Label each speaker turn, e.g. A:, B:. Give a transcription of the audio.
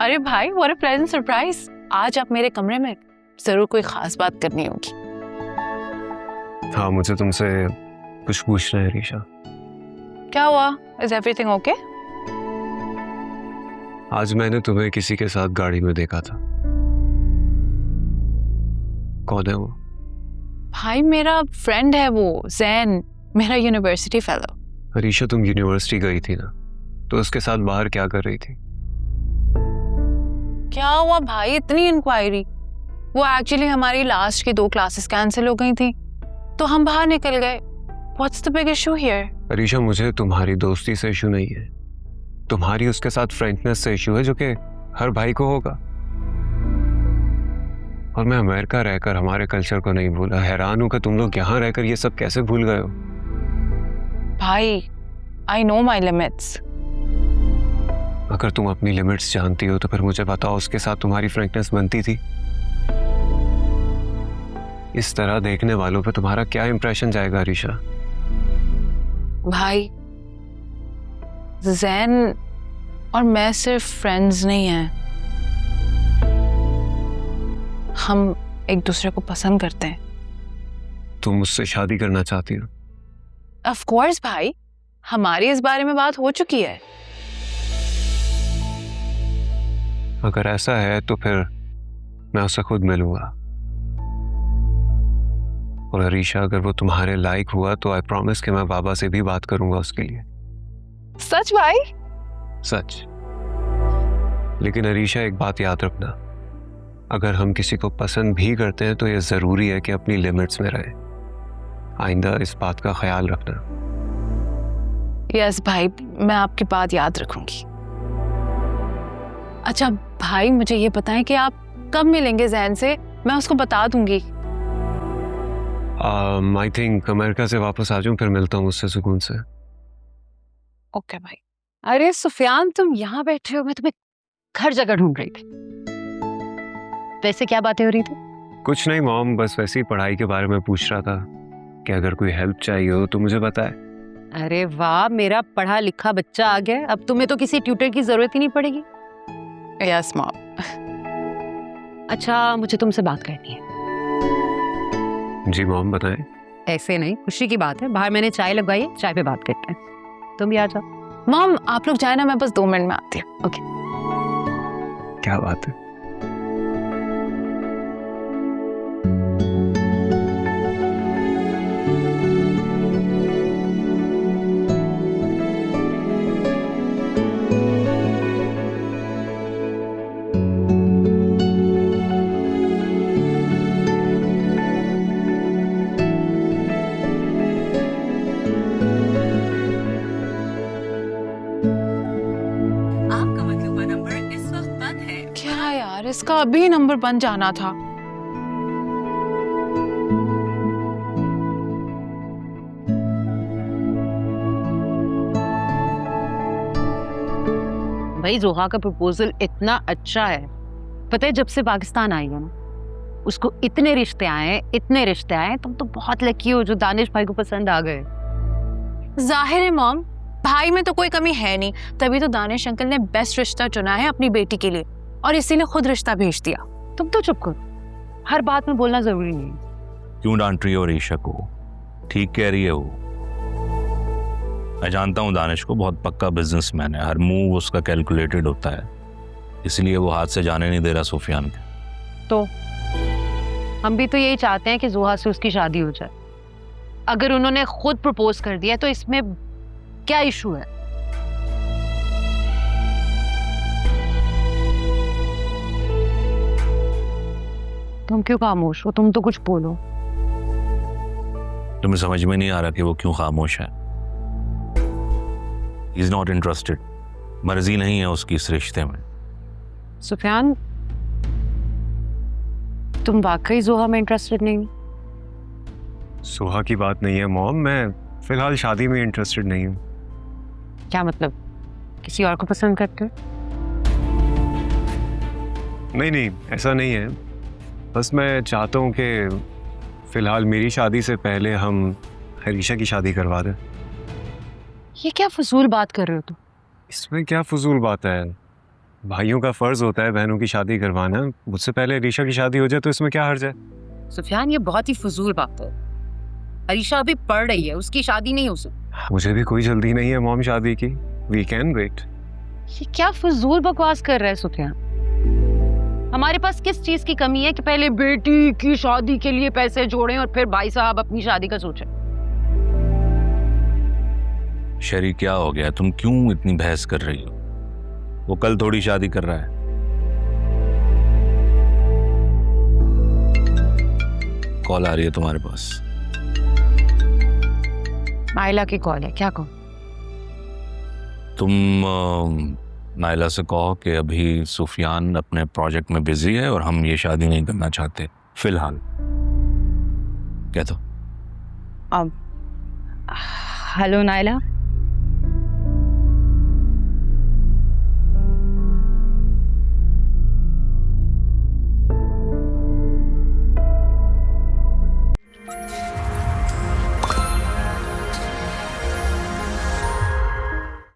A: अरे भाई, what a pleasant surprise. आज आप मेरे कमरे में, जरूर कोई खास बात करनी होगी।
B: हाँ, मुझे तुमसे कुछ पूछना है रीशा।
A: क्या हुआ? Is everything okay?
B: आज मैंने तुम्हें किसी के साथ गाड़ी में देखा था। कौन है वो?
A: भाई मेरा फ्रेंड है वो, जैन, मेरा यूनिवर्सिटी फेलो।
B: रीशा, तुम यूनिवर्सिटी गई थी ना, तो उसके साथ बाहर क्या कर रही थी?
A: क्या हुआ भाई, इतनी इंक्वायरी? वो एक्चुअली हमारी लास्ट की 2 क्लासेस कैंसिल हो गई थी, तो हम बाहर निकल गए। What's the big issue here?
B: Reesha, मुझे तुम्हारी दोस्ती से इशू नहीं है, तुम्हारी उसके साथ फ्रेंडनेस से इशू है, जो कि हर भाई को होगा। और मैं अमेरिका रहकर हमारे कल्चर को नहीं भूला। हैरान हूं कि तुम लोग यहाँ रहकर ये सब कैसे भूल गए हो।
A: भाई, आई नो माई लिमिट्स।
B: अगर तुम अपनी लिमिट्स जानती हो तो फिर मुझे बताओ, उसके साथ तुम्हारी फ्रेंकनेस बनती थी? इस तरह देखने वालों पे तुम्हारा क्या इंप्रेशन जाएगा रीशा?
A: भाई, जैन और मैं सिर्फ फ्रेंड्स नहीं हैं, हम एक दूसरे को पसंद करते हैं।
B: तुम मुझसे शादी करना चाहती हो?
A: ऑफ कोर्स भाई, हमारी इस बारे में बात हो चुकी है।
B: अगर ऐसा है तो फिर मैं उससे खुद मिलूंगा। और रीशा, अगर वो तुम्हारे लायक हुआ तो आई प्रॉमिस कि मैं बाबा से भी बात करूंगा उसके लिए।
A: सच भाई?
B: सच। लेकिन अरीशा, एक बात याद रखना, अगर हम किसी को पसंद भी करते हैं तो यह जरूरी है कि अपनी लिमिट्स में रहे। आइंदा इस बात का ख्याल रखना।
A: यस भाई, मैं आपकी बात याद रखूंगी। अच्छा भाई, मुझे ये बताएं कि आप कब मिलेंगे जैन से? मैं उसको बता दूंगी।
B: आई थिंक अमेरिका से वापस आ जाऊं, फिर मिलता हूं उससे सुकून से।
A: ओके भाई।
C: अरे सुफियान, तुम यहाँ बैठे हो, मैं तुम्हें हर जगह ढूंढ रही थी। वैसे क्या बातें हो रही थी?
B: कुछ नहीं मॉम, बस वैसे ही पढ़ाई के बारे में पूछ रहा था कि अगर कोई हेल्प चाहिए हो तो मुझे बताए।
C: अरे वाह, मेरा पढ़ा लिखा बच्चा आ गया। अब तुम्हें तो किसी ट्यूटर की जरूरत ही नहीं पड़ेगी।
A: Yes mom.
C: अच्छा, मुझे तुमसे बात करनी है।
B: जी मॉम, बताएं।
C: ऐसे नहीं, खुशी की बात है। बाहर मैंने चाय लगवाई है, चाय पे बात करते हैं। तुम भी आ जाओ।
A: मॉम, आप लोग जाए ना, मैं बस 2 मिनट में आती हूँ।
C: ओके।
B: क्या बात है?
A: क्या यार, इसका अभी नंबर बन जाना था।
C: भाई, जोहा का प्रपोजल इतना अच्छा है। पता है, जब से पाकिस्तान आई है ना, उसको इतने रिश्ते आए। तुम तो बहुत लकी हो जो दानिश भाई को पसंद आ गए।
A: जाहिर है मॉम, भाई में तो कोई कमी है नहीं, तभी तो दानिश अंकल ने बेस्ट रिश्ता चुना है अपनी बेटी के लिए, और इसीलिए खुद रिश्ता भेज दिया।
C: तुम तो चुप करो, हर बात में बोलना जरूरी नहीं है।
D: क्यों डांट रही हो रीशा को? ठीक कह रही है वो। मैं जानता हूँ दानिश को, बहुत पक्का बिजनेसमैन है, हर मूव उसका कैलकुलेटेड होता है, इसलिए वो हाथ से जाने नहीं दे रहा सुफियान के।
C: तो हम भी तो यही चाहते हैं कि जोहा से उसकी शादी हो जाए। अगर उन्होंने खुद प्रपोज कर दिया तो इसमें क्या इशू है? तुम क्यों खामोश हो? तुम तो कुछ बोलो।
D: तुम्हें समझ में नहीं आ रहा कि वो क्यों खामोश है? He is not interested. मर्जी नहीं है उसकी इस रिश्ते में।
C: सुफियान, तुम वाकई जोहा में इंटरेस्टेड नहीं?
B: सुहा की बात नहीं है मॉम, मैं फिलहाल शादी में इंटरेस्टेड नहीं हूँ।
C: क्या मतलब, किसी और को पसंद करते हो?
B: नहीं, ऐसा नहीं है। बस मैं चाहता हूँ कि फिलहाल मेरी शादी से पहले हम हरीशा की शादी करवा दें।
C: ये क्या फजूल बात कर रहे हो तुम?
B: इसमें क्या फजूल बात है? भाइयों का फर्ज होता है बहनों की शादी करवाना। मुझसे पहले अरीशा की शादी हो जाए तो इसमें क्या हर्ज है?
C: सुफियान, ये बहुत ही फजूल बात है। अरीशा अभी पढ़ रही है, उसकी शादी नहीं हो सकती।
B: मुझे भी कोई जल्दी नहीं है मॉम शादी की। We can wait.
C: ये क्या फजूल बकवास कर रहा है सुफियान? हमारे पास किस चीज की कमी है कि पहले बेटी की शादी के लिए पैसे जोड़ें और फिर भाई साहब अपनी शादी का सोचें?
D: शरी, क्या हो गया? तुम क्यों इतनी बहस कर रही हो? वो कल थोड़ी शादी कर रहा है। कॉल आ रही है तुम्हारे पास।
C: नाइला की कॉल है, क्या कहूँ?
D: तुम नाइला से कहो कि अभी सुफियान अपने प्रोजेक्ट में बिजी है और हम ये शादी नहीं करना चाहते फिलहाल। कह दो।
C: Hello Naila,